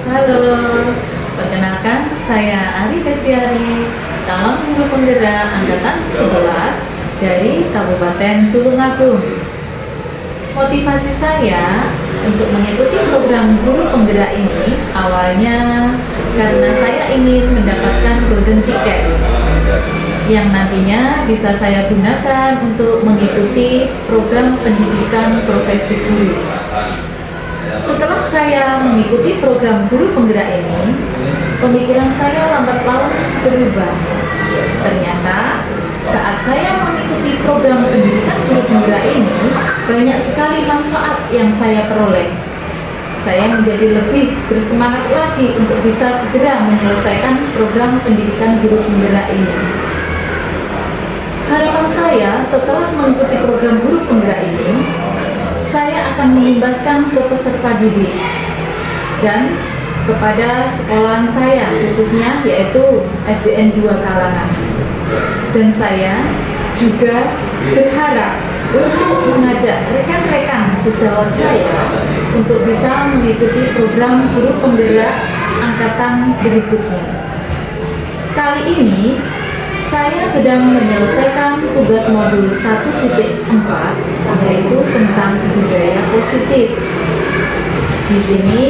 Halo, perkenalkan saya Ari Destiari, calon guru penggerak angkatan 11 dari Kabupaten Tulungagung. Motivasi saya untuk mengikuti program guru penggerak ini awalnya karena saya ingin mendapatkan golden ticket yang nantinya bisa saya gunakan untuk mengikuti program pendidikan profesi guru. Setelah saya mengikuti program guru penggerak ini, pemikiran saya lambat laun berubah. Ternyata saat saya mengikuti program pendidikan guru penggerak ini, banyak sekali manfaat yang saya peroleh. Saya menjadi lebih bersemangat lagi untuk bisa segera menyelesaikan program pendidikan guru penggerak ini. Harapan saya setelah mengikuti program guru penggerak ini, saya akan mengimbaskan ke peserta didik dan kepada sekolahan saya khususnya yaitu SDN 2 Kalangan. Dan saya juga berharap untuk mengajak rekan-rekan sejawat saya untuk bisa mengikuti program guru penggerak angkatan berikutnya. Kali ini saya sedang menyelesaikan tugas modul 1.4 yaitu tentang budaya positif. Di sini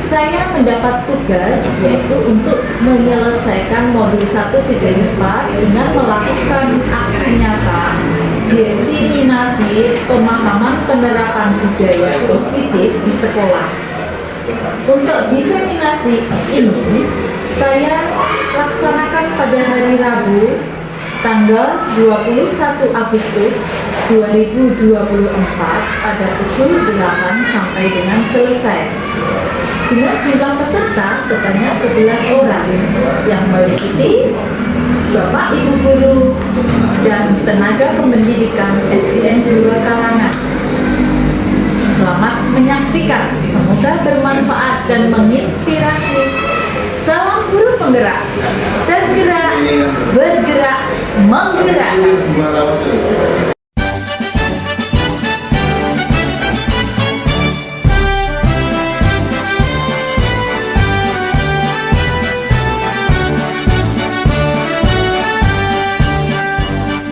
saya mendapat tugas yaitu untuk menyelesaikan modul 1.4 dengan melakukan aksi nyata diseminasi pemahaman penerapan budaya positif di sekolah. Untuk diseminasi ini saya laksanakan pada hari Rabu tanggal 21 Agustus 2024 pada pukul 8 sampai dengan selesai. Dengan jumlah peserta sebanyak 11 orang yang meliputi Bapak Ibu guru dan tenaga kependidikan SDN 2 Kalangan. Selamat menyaksikan, semoga bermanfaat dan menginspirasi. Salam guru penggerak, tergerak, bergerak, menggerakkan.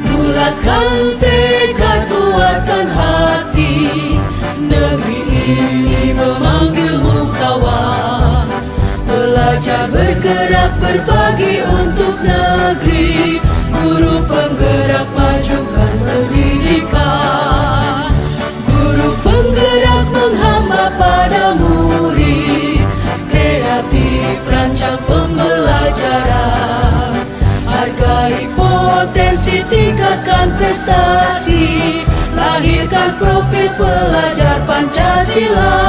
Bulatkan tekad, kuatkan hati, negeri ini memanggilmu kawan. Belajar bergerak berbagi untuk negeri, guru penggerak majukan pendidikan. Guru penggerak menghamba pada murid, kreatif rancang pembelajaran. Hargai potensi, tingkatkan prestasi, lahirkan profil pelajar Pancasila.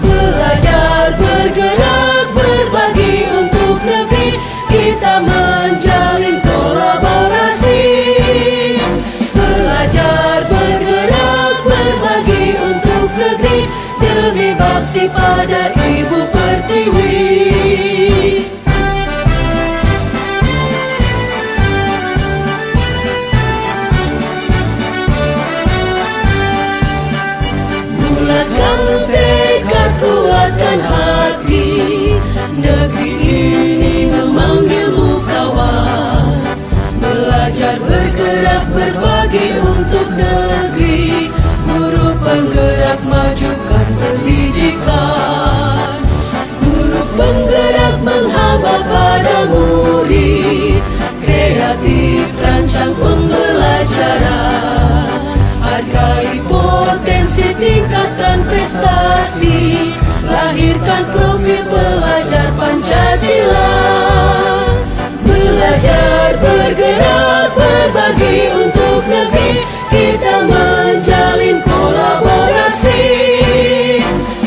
Belajar, bergerak, berbagi untuk negeri, kita menjalin kolaborasi. Belajar, bergerak, berbagi untuk negeri, demi bakti pada Ibu Pertiwi. Bulatkan tekad, kuat prestasi, lahirkan profil pelajar Pancasila. Belajar, bergerak, berbagi untuk negeri, kita menjalin kolaborasi.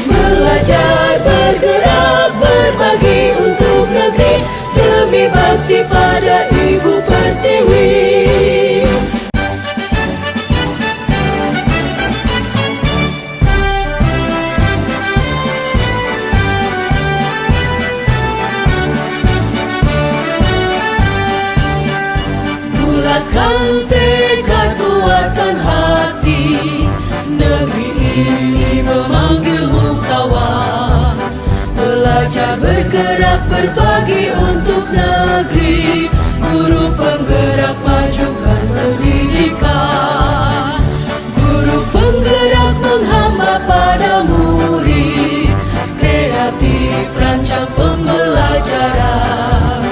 Belajar, bergerak, berbagi untuk negeri, demi bakti pada Ibu Pertiwi. Bulatkan tekad, kuatkan hati, negeri ini memanggilmu kawan. Belajar, bergerak, berbagi untuk negeri, guru penggerak, majukan pendidikan. Guru penggerak menghamba pada murid, kreatif rancang pembelajaran.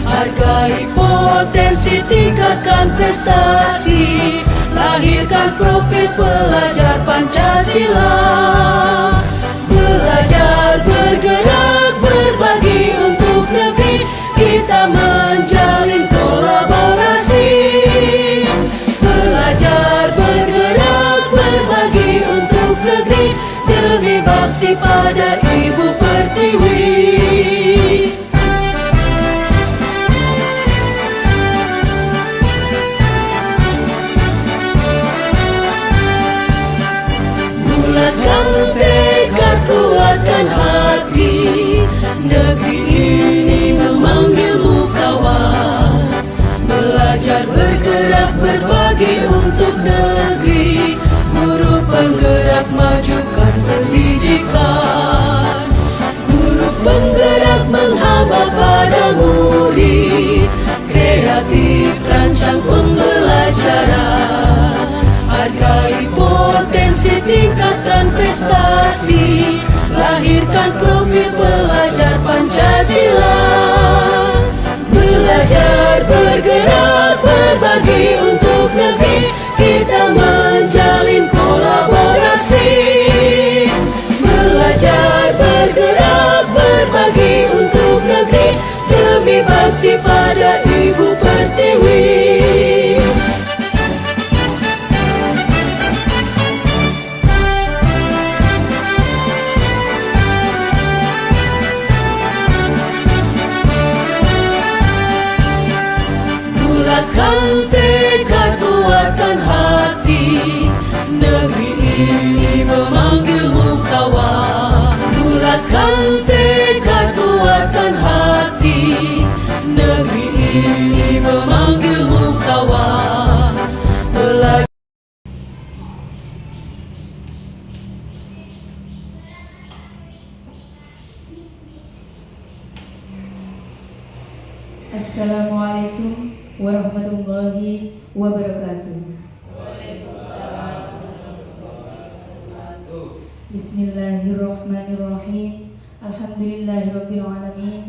Hargai potensi, tingkatkan prestasi, lahirkan profil pelajar Pancasila. Belajar, bergerak, berbagi untuk negeri, kita menjalin kolaborasi. Belajar, bergerak, berbagi untuk negeri, demi bakti pada Ibu Pertiwi. Bulatkan tekad, kuatkan hati, negeri ini memanggilmu kawan. Belajar, bergerak, berbagi untuk negeri, guru penggerak, majukan pendidikan. Guru penggerak menghamba pada murid, kreatif rancang pembelajaran. Hargai potensi, tingkatkan prestasi, lahirkan profil pelajar Pancasila. Belajar, bergerak, berbagi untuk negeri, kita menjalin kolaborasi. Belajar, bergerak, berbagi untuk negeri, demi bakti pada Ibu Pertiwi. Bulatkan tekad, kuatkan hati, negeri ini memanggilmu kawan. Bulatkan tekad, kuatkan hati, negeri ini memanggilmu kawan. Belajar. Assalamualaikum warahmatullahi wabarakatuh. Bismillahirrahmanirrahim. Alhamdulillahirabbil alamin.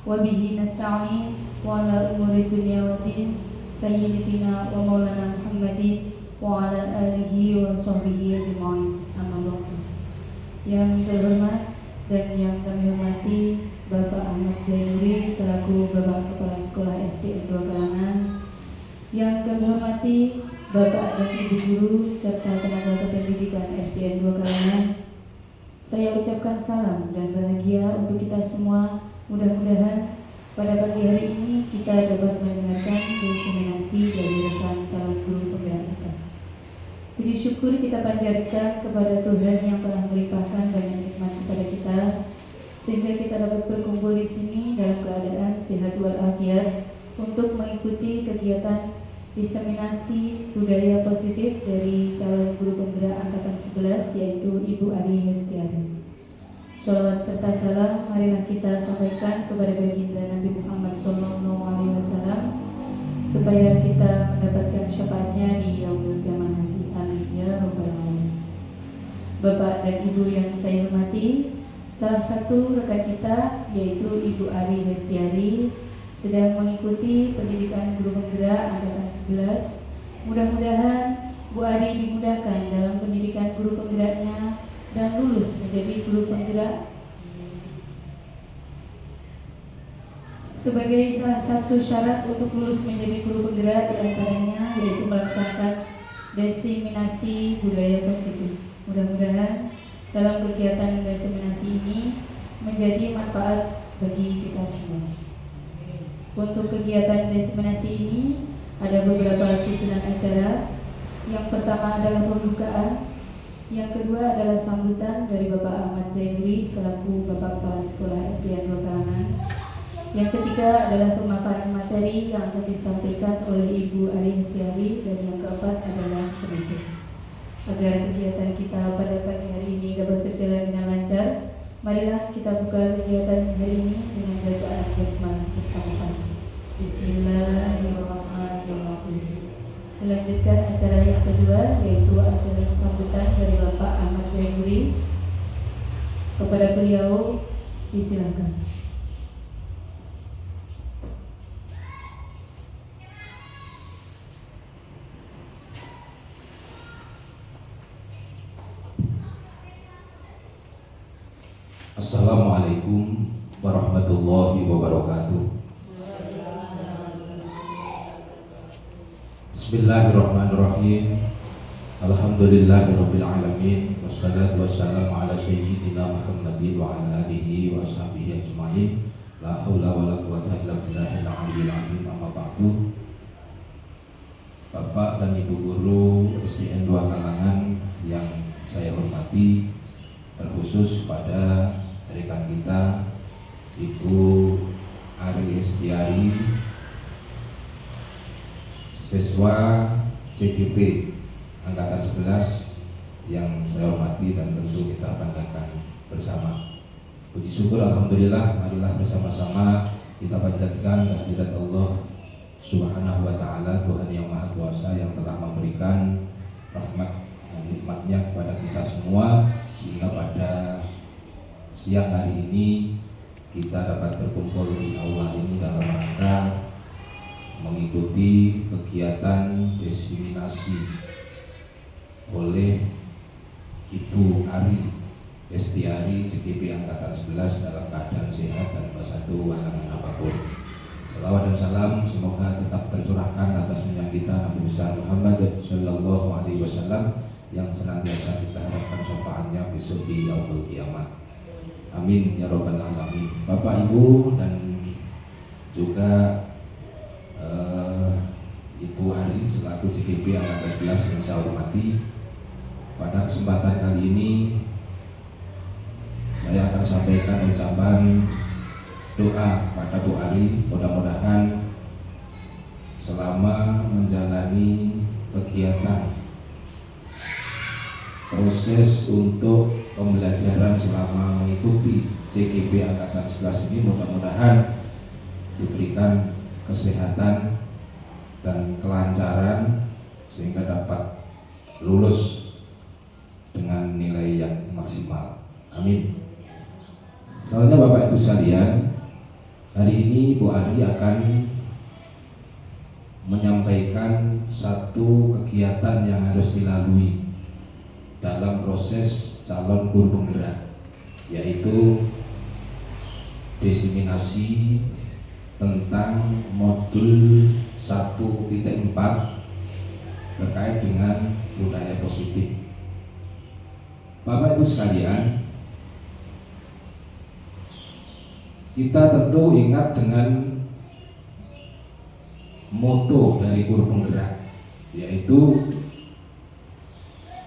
Wa bihi nasta'in wa ala umuri dunya waddin. Sayyidina wa maulana Muhammadin wa ala alihi wa sahbihi ajma'in. Amma ba'du. Yang terhormat dan yang kami hormati Bapak Ahmad Zainuri selaku Bapak Kepala Sekolah SD 2 Kalangan, yang kami hormati Bapak dan Ibu Guru serta tenaga kependidikan SD 2 Kalangan, saya ucapkan salam dan bahagia untuk kita semua. Mudah-mudahan pada pagi hari ini kita dapat mendengarkan diseminasi dari rekan calon guru penggerak kita. Puji syukur kita panjatkan kepada Tuhan yang telah melimpahkan banyak nikmat kepada kita, sehingga kita dapat berkumpul di sini dalam keadaan sehat walafiat untuk mengikuti kegiatan diseminasi budaya positif dari calon guru penggerak angkatan 11, yaitu Ibu Ari Hestiari. Sholawat serta salam marilah kita sampaikan kepada baginda Nabi Muhammad SAW supaya kita mendapatkan syafaatnya di yaumul qiyamah nanti. Amin ya rabbal alamin. Bapak dan Ibu yang saya hormati, salah satu rekan kita yaitu Ibu Ari Hestiari sedang mengikuti pendidikan guru penggerak angkatan 11. Mudah-mudahan Bu Ari dimudahkan dalam pendidikan guru penggeraknya dan lulus menjadi guru penggerak. Sebagai salah satu syarat untuk lulus menjadi guru penggerak diantaranya yaitu melaksanakan diseminasi budaya positif. Mudah-mudahan dalam kegiatan diseminasi ini menjadi manfaat bagi kita semua. Untuk kegiatan diseminasi ini ada beberapa susunan acara. Yang pertama adalah pembukaan, yang kedua adalah sambutan dari Bapak Ahmad Zainuri selaku Bapak Kepala Sekolah SD Kalangan. Yang ketiga adalah pemaparan materi yang akan disampaikan oleh Ibu Ari Hestiari, dan yang keempat adalah penutup. Agar kegiatan kita pada pagi hari ini dapat berjalan dengan lancar, marilah kita buka kegiatan hari ini dengan bacaan basmalah bersama-sama. Bismillahirrahmanirrahim. Melanjutkan acara yang kedua yaitu acara sambutan dari Bapak Ahmad Zainuri. Kepada beliau disilakan. Assalamualaikum warahmatullahi wabarakatuh. Bismillahirrahmanirrahim. Alhamdulillahirabbil alamin. Wassalatu wassalamu ala sayyidina Muhammadin wa ala alihi wa sahbihi ajmain. La haula wala quwwata illa billahil aliyyil azim. Amma ba'du. Bapak dan Ibu guru SDN 2 Kalangan yang saya hormati, terkhusus pada rekan kita Ibu Ari Hestiari, siswa CGP Angkatan 11 yang saya hormati dan tentu kita banggakan bersama. Puji syukur alhamdulillah, marilah bersama-sama kita panjatkan kehadirat Allah Subhanahu wa ta'ala, Tuhan yang Maha Kuasa yang telah memberikan rahmat dan nikmatnya kepada kita semua, sehingga pada siang hari ini kita dapat berkumpul di aula ini dalam rangka mengikuti kegiatan diseminasi oleh Ibu Ari Hestiari CGP Angkatan 11 dalam keadaan sehat dan bersatu halangan apapun. Salawat dan salam semoga tetap tercurahkan atas junjungan kita Nabi besar Muhammad Sallallahu Alaihi Wasallam yang senantiasa kita harapkan syafaatnya besok di yaumul kiamat. Amin ya robbal alamin. Bapak Ibu dan juga Ibu Ari selaku CGP Angkatan 11 yang saya hormati, pada kesempatan kali ini saya akan sampaikan ucapan doa pada Bu Ari. Mudah-mudahan selama menjalani kegiatan proses untuk pembelajaran selama mengikuti CGP Angkatan 11 ini, mudah-mudahan diberikan kesehatan dan kelancaran sehingga dapat lulus dengan nilai yang maksimal. Amin. Soalnya Bapak Ibu sekalian, hari ini Bu Ari akan menyampaikan satu kegiatan yang harus dilalui dalam proses calon guru penggerak, yaitu diseminasi tentang modul 1.4 terkait dengan budaya positif. Bapak Ibu sekalian, kita tentu ingat dengan moto dari guru penggerak, yaitu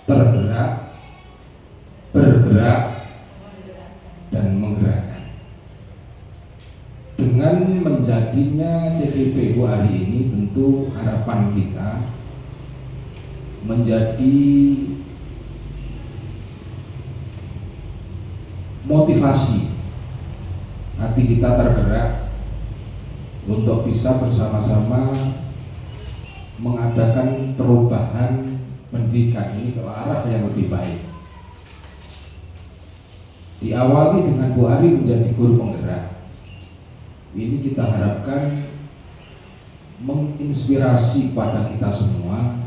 tergerak, bergerak, dan menggerakkan. Dengan menjadinya CGP Bu Ari ini, tentu harapan kita menjadi motivasi hati kita tergerak untuk bisa bersama-sama mengadakan perubahan pendidikan ini ke arah yang lebih baik. Diawali dengan Bu Ari menjadi guru penggerak, ini kita harapkan menginspirasi pada kita semua,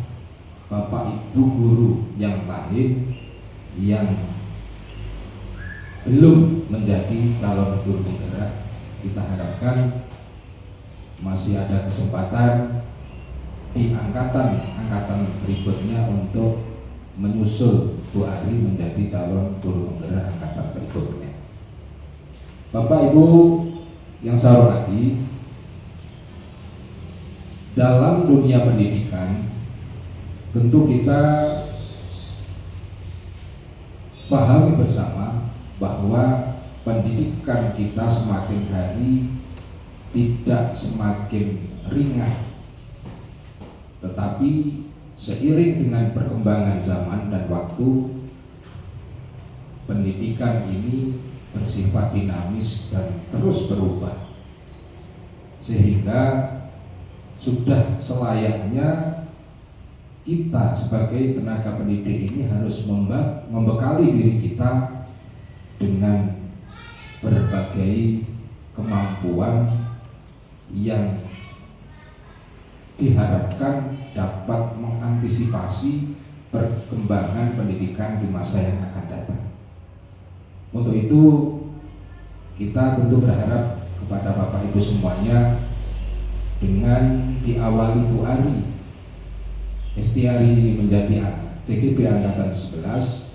Bapak Ibu guru yang lain yang belum menjadi calon guru penggerak, kita harapkan masih ada kesempatan di angkatan berikutnya untuk menyusul Bu Ari menjadi calon guru penggerak angkatan berikutnya. Bapak Ibu yang saya hormati, dalam dunia pendidikan tentu kita pahami bersama bahwa pendidikan kita semakin hari tidak semakin ringan, tetapi seiring dengan perkembangan zaman dan waktu, pendidikan ini bersifat dinamis dan terus berubah, sehingga sudah selayaknya kita sebagai tenaga pendidik ini harus membekali diri kita dengan berbagai kemampuan yang diharapkan dapat mengantisipasi perkembangan pendidikan di masa yang akan datang. Untuk itu kita tentu berharap kepada Bapak Ibu semuanya, dengan diawali Bu Ari Hestiari ini menjadi CGP Angkatan 11,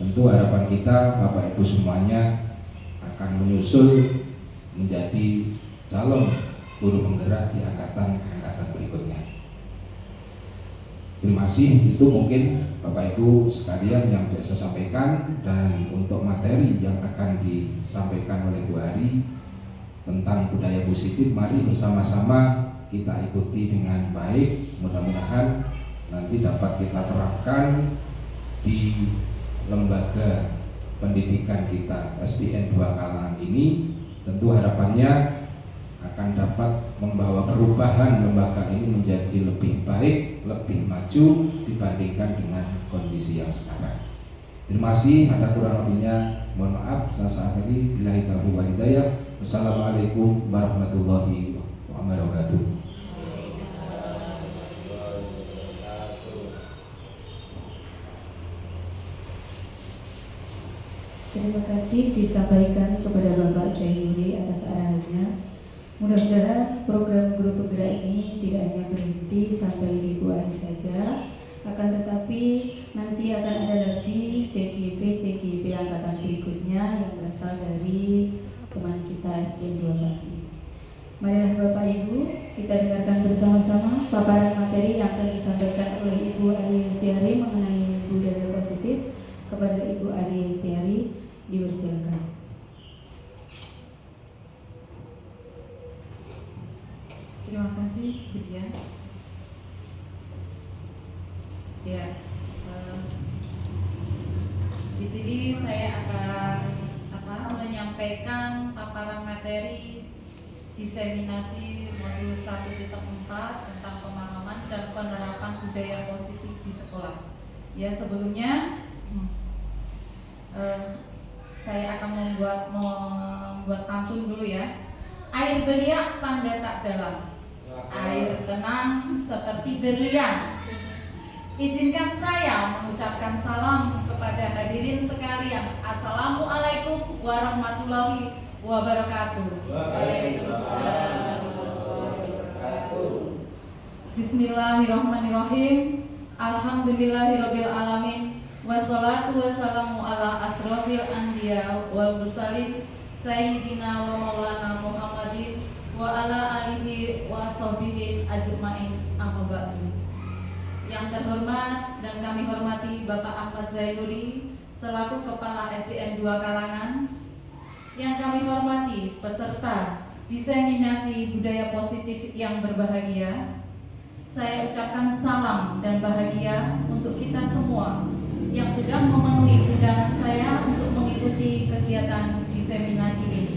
tentu harapan kita Bapak Ibu semuanya akan menyusul menjadi calon guru penggerak di angkatan berikutnya. Terima kasih, itu mungkin Bapak Ibu sekalian yang bisa saya sampaikan. Dan untuk materi yang akan disampaikan oleh Bu Ari tentang budaya positif, mari bersama-sama kita ikuti dengan baik. Mudah-mudahan nanti dapat kita terapkan di lembaga pendidikan kita SDN 2 Kalangan ini. Tentu harapannya akan dapat membawa perubahan lembaga ini menjadi lebih baik, lebih maju dibandingkan dengan kondisi yang sekarang. Terima kasih, ada kurang lebihnya mohon maaf. Saya akhiri, billahi taufiq wal hidayah. Wassalamualaikum warahmatullahi wabarakatuh. Terima kasih disampaikan kepada Bapak Zainuri atas arahannya. Mudah-mudahan program guru penggerak ini tidak hanya berhenti sampai di Bu Ari saja, akan tetapi nanti akan ada lagi CGP angkatan berikutnya yang berasal dari teman kita SDN 2 Pati. Marilah Bapak Ibu, kita dengarkan bersama-sama paparan materi yang akan disampaikan oleh Ibu Ari Hestiari mengenai budaya positif. Kepada Ibu Ari Hestiari, dipersilakan. Terima kasih, Bu Dian. Ya, di sini saya akan menyampaikan paparan materi diseminasi modul 1.4 tentang pemahaman dan penerapan budaya positif di sekolah. Ya, sebelumnya saya akan membuat pantun dulu ya. Air beriak tanda tak dalam, air tenang seperti berlian. Izinkan saya mengucapkan salam kepada hadirin sekalian. Assalamualaikum warahmatullahi wabarakatuh. Waalaikumsalam warahmatullahi wabarakatuh. Bismillahirrahmanirrahim. Alhamdulillahirabbil alamin. Wassalatu wassalamu ala asrofil anbiya wal mursalin sayyidina wa maulana Muhammadin wa ala alihi wa sahbihi ajmain. Amma ba'du. Yang terhormat dan kami hormati Bapak Ahmad Zainuri selaku Kepala SDN 2 Kalangan. Yang kami hormati peserta diseminasi budaya positif yang berbahagia. Saya ucapkan salam dan bahagia untuk kita semua yang sudah memenuhi undangan saya untuk mengikuti kegiatan diseminasi ini.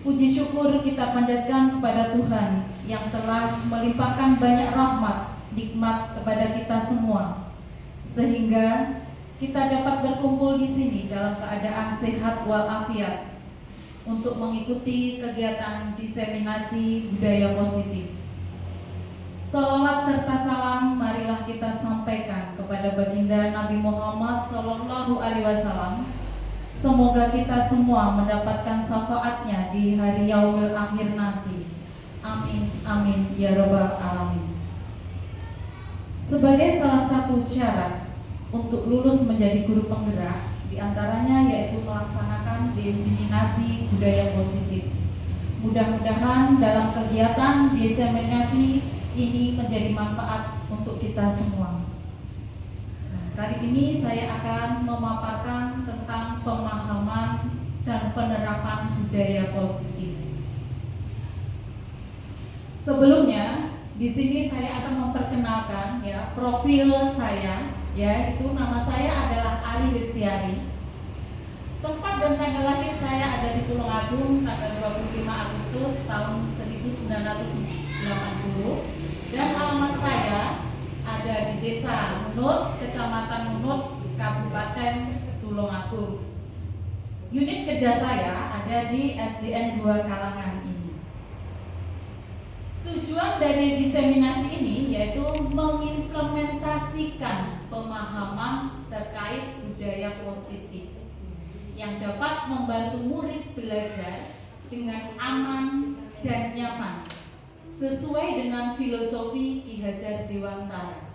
Puji syukur kita panjatkan kepada Tuhan yang telah melimpahkan banyak rahmat, nikmat kepada kita semua, sehingga kita dapat berkumpul di sini dalam keadaan sehat walafiat untuk mengikuti kegiatan diseminasi budaya positif. Salawat serta salam marilah kita sampaikan kepada baginda Nabi Muhammad SAW, Semoga kita semua mendapatkan syafaatnya di hari yaumil akhir nanti. Amin, amin, ya robbal alamin. Sebagai salah satu syarat untuk lulus menjadi guru penggerak, diantaranya yaitu melaksanakan diseminasi budaya positif. Mudah-mudahan dalam kegiatan diseminasi ini menjadi manfaat untuk kita semua. Kali ini saya akan memaparkan tentang pemahaman dan penerapan budaya positif. Sebelumnya, di sini saya akan memperkenalkan profil saya, yaitu nama saya adalah Ari Hestiari. Tempat dan tanggal lahir saya ada di Tulungagung tanggal 25 Agustus tahun 1990 dan alamat saya ada di Desa Munut, Kecamatan Munut, Kabupaten Tulungagung. Unit kerja saya ada di SDN 2 Kalangan ini. Tujuan dari diseminasi ini yaitu mengimplementasikan pemahaman terkait budaya positif yang dapat membantu murid belajar dengan aman dan nyaman sesuai dengan filosofi Ki Hajar Dewantara.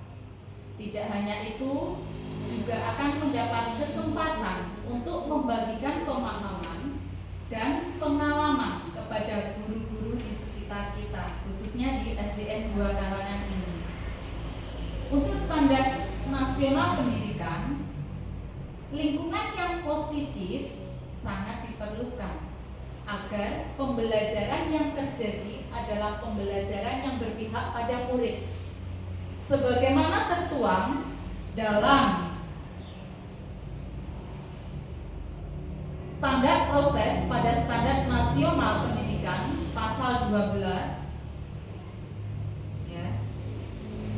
Tidak hanya itu, juga akan mendapat kesempatan untuk membagikan pemahaman dan pengalaman kepada guru-guru di sekitar kita, khususnya di SDN 2 Kalangan ini. Untuk standar nasional pendidikan, lingkungan yang positif sangat diperlukan agar pembelajaran yang terjadi adalah pembelajaran yang berpihak pada murid. Sebagaimana tertuang dalam standar proses pada standar nasional pendidikan pasal 12,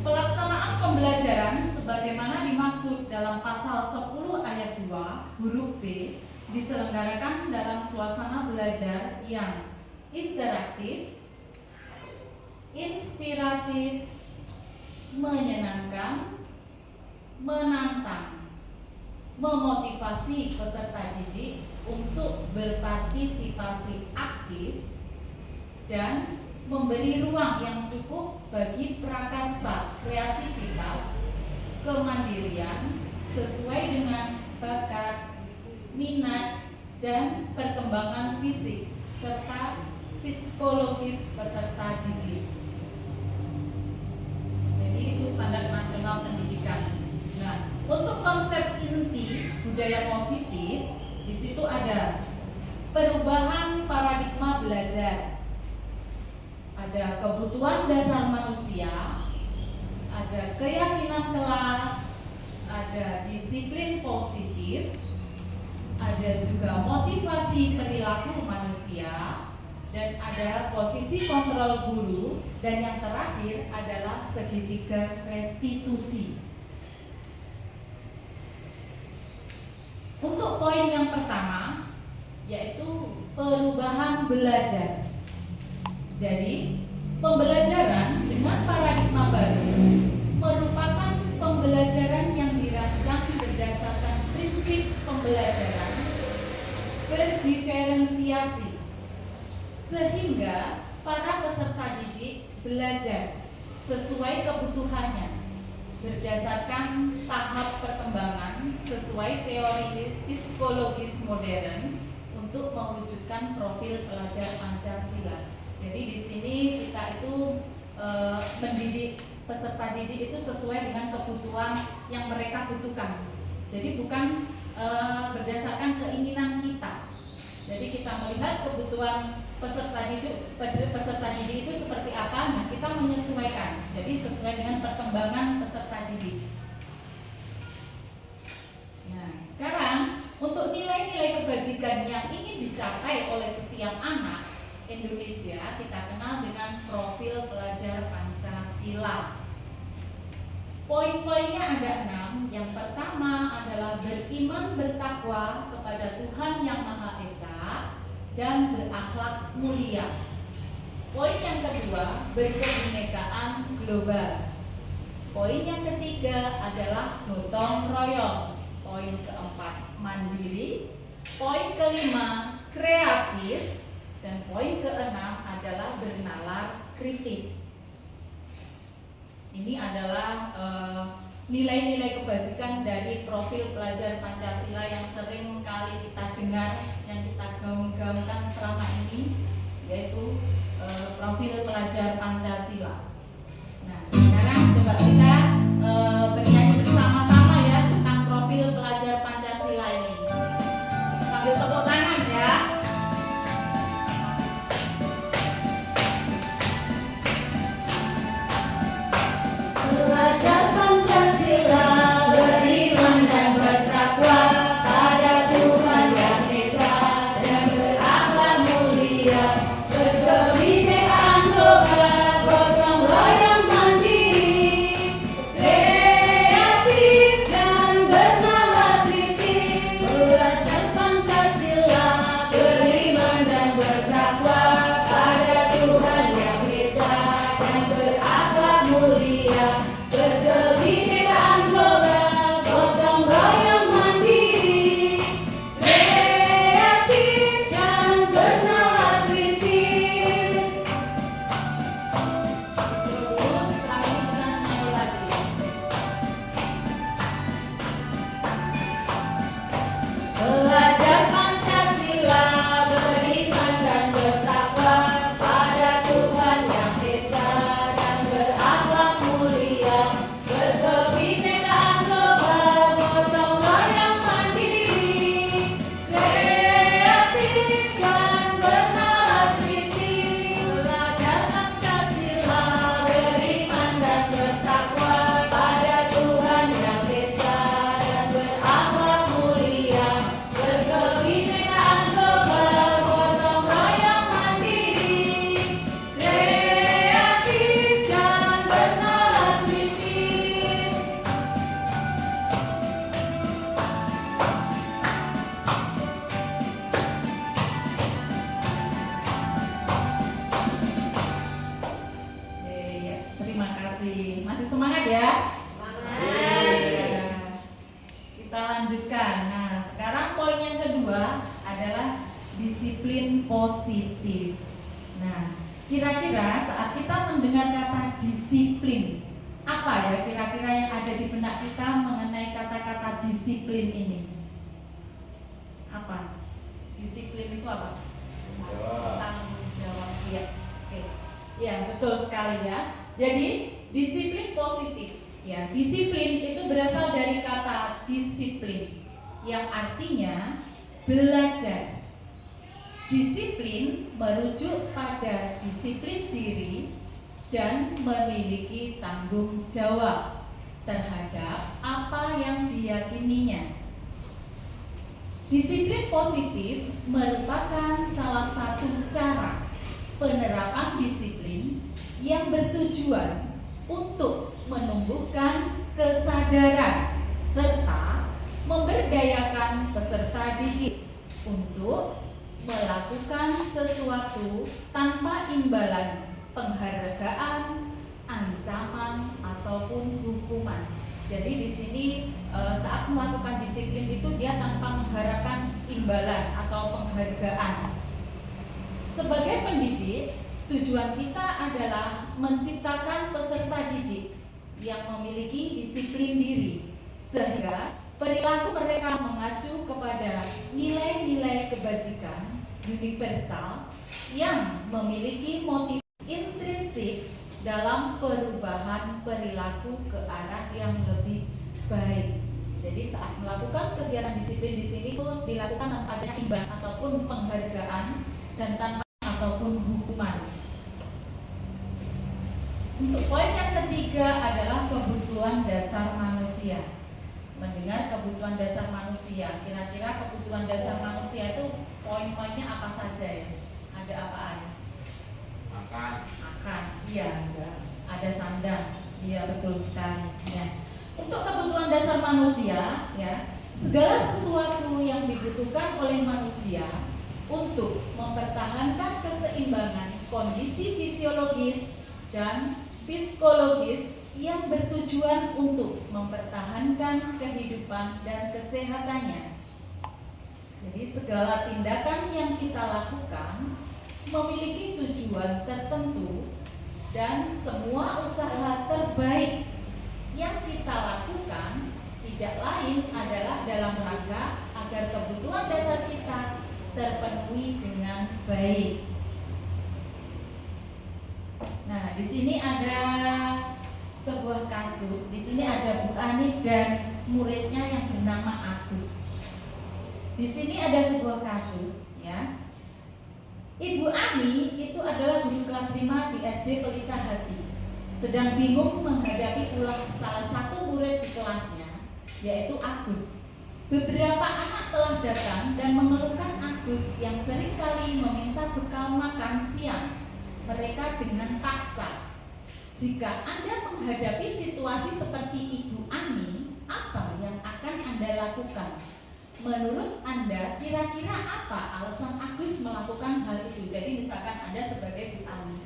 pelaksanaan pembelajaran sebagaimana dimaksud dalam pasal 10 ayat 2 huruf B diselenggarakan dalam suasana belajar yang interaktif, inspiratif, menyenangkan, menantang, memotivasi peserta didik untuk berpartisipasi aktif, dan memberi ruang yang cukup bagi prakarsa kreativitas, kemandirian sesuai dengan bakat, minat, dan perkembangan fisik serta psikologis peserta didik. Jadi itu standar nasional pendidikan. Nah, untuk konsep inti budaya positif, di situ ada perubahan paradigma belajar, ada kebutuhan dasar manusia, ada keyakinan kelas, ada disiplin positif, ada juga motivasi perilaku manusia, dan ada posisi kontrol guru, dan yang terakhir adalah segitiga restitusi. Untuk poin yang pertama yaitu perubahan belajar. Jadi pembelajaran dengan paradigma baru merupakan pembelajaran yang dirancang berdasarkan prinsip pembelajaran berdiferensiasi, sehingga para peserta didik belajar sesuai kebutuhannya berdasarkan tahap perkembangan sesuai teori psikologis modern untuk mewujudkan profil pelajar Pancasila. Jadi di sini kita itu mendidik peserta didik itu sesuai dengan kebutuhan yang mereka butuhkan. Jadi bukan berdasarkan keinginan kita. Jadi kita melihat kebutuhan peserta didik itu seperti apa, nah kita menyesuaikan. Jadi sesuai dengan perkembangan peserta didik. Nah, sekarang untuk nilai-nilai kebajikan yang ingin dicapai oleh setiap anak Indonesia, kita kenal dengan profil pelajar Pancasila. Poin-poinnya ada 6. Yang pertama adalah beriman bertakwa kepada Tuhan Yang Maha Esa dan berakhlak mulia. Poin yang kedua, berkebinekaan global. Poin yang ketiga adalah gotong royong. Poin keempat, mandiri. Poin kelima, kreatif. Dan poin keenam adalah bernalar kritis. Ini adalah nilai-nilai kebajikan dari profil pelajar Pancasila yang sering kali kita dengar, yang kita gaung-gaungkan selama ini, yaitu profil pelajar Pancasila. Nah, sekarang coba kita bernyanyi bersama-sama ya tentang profil pelajar Pancasila ini. Sambil tepuk tangan ya. Belajar Pancasila, beriman dan bertakwa pada Tuhan Yang Esa dan berakhlak mulia, berkebinekaan global, gotong royong mandiri, kreatif dan bernalar kritis. Belajar Pancasila, beriman dan bertakwa pada Tuhan Yang Esa dan berakhlak mulia, berkebinekaan global, gotong royong mandiri, kreatif dan bernalar kritis. Terus setelah ini kita nyanyi lagi. Belajar Pancasila, beriman dan bertakwa pada Tuhan Yang Esa dan berakhlak mulia, berkebinekaan global, gotong royong mandiri, kreatif dan bernalar kritis. Belajar Pancasila, beriman dan bertakwa pada Tuhan Yang Esa dan berakhlak mulia, berkebinekaan global, gotong royong mandiri, kreatif dan bernalar kritis. Ya, terima kasih. Masih semangat ya? Ya. Kita lanjutkan. Nah, sekarang poin yang kedua adalah disiplin positif. Nah, kira-kira saat kita mendengar kata disiplin, apa ya kira-kira yang ada di benak kita mengenai kata-kata disiplin ini? Apa? Disiplin itu apa? Tanggung jawab. Iya. Oke. Ya, betul sekali ya. Jadi, disiplin positif. Ya, disiplin itu berasal dari kata disiplin yang artinya belajar. Disiplin merujuk pada disiplin diri dan memiliki tanggung jawab terhadap apa yang diyakininya. Disiplin positif merupakan salah satu cara penerapan disiplin yang bertujuan untuk menumbuhkan kesadaran serta memberdayakan peserta didik untuk melakukan sesuatu tanpa imbalan penghargaan, ancaman ataupun hukuman. Jadi di sini saat melakukan disiplin itu dia tanpa mengharapkan imbalan atau penghargaan. Sebagai pendidik, tujuan kita adalah menciptakan peserta didik yang memiliki disiplin diri, sehingga perilaku mereka mengacu kepada nilai-nilai kebajikan universal yang memiliki motif intrinsik dalam perubahan perilaku ke arah yang lebih baik. Jadi saat melakukan kegiatan disiplin di sini itu dilakukan tanpa adanya imbalan ataupun penghargaan dan tanpa ataupun hukuman. Untuk poin yang ketiga adalah kebutuhan dasar manusia. Mendengar kebutuhan dasar manusia, kira-kira kebutuhan dasar manusia itu poin-poinnya apa saja ya? Ada apa aja? Makan, iya. Ada sandang, iya betul sekali. Ya. Untuk kebutuhan dasar manusia, ya, segala sesuatu yang dibutuhkan oleh manusia untuk mempertahankan keseimbangan kondisi fisiologis dan psikologis yang bertujuan untuk mempertahankan kehidupan dan kesehatannya. Jadi segala tindakan yang kita lakukan memiliki tujuan tertentu dan semua usaha terbaik yang kita lakukan tidak lain adalah dalam rangka agar kebutuhan dasar kita terpenuhi dengan baik. Nah, di sini ada sebuah kasus. Di sini ada Bu Ani dan muridnya yang bernama Agus. Di sini ada sebuah kasus, ya. Ibu Ani itu adalah guru kelas 5 di SD Pelita Hati. Sedang bingung menghadapi ulah salah satu murid di kelasnya, yaitu Agus. Beberapa anak telah datang dan mengeluhkan Agus yang seringkali meminta bekal makan siang mereka dengan paksa. Jika Anda menghadapi situasi seperti Ibu Ani, apa yang akan Anda lakukan? Menurut Anda, kira-kira apa alasan Agus melakukan hal itu? Jadi misalkan Anda sebagai Bu Ani,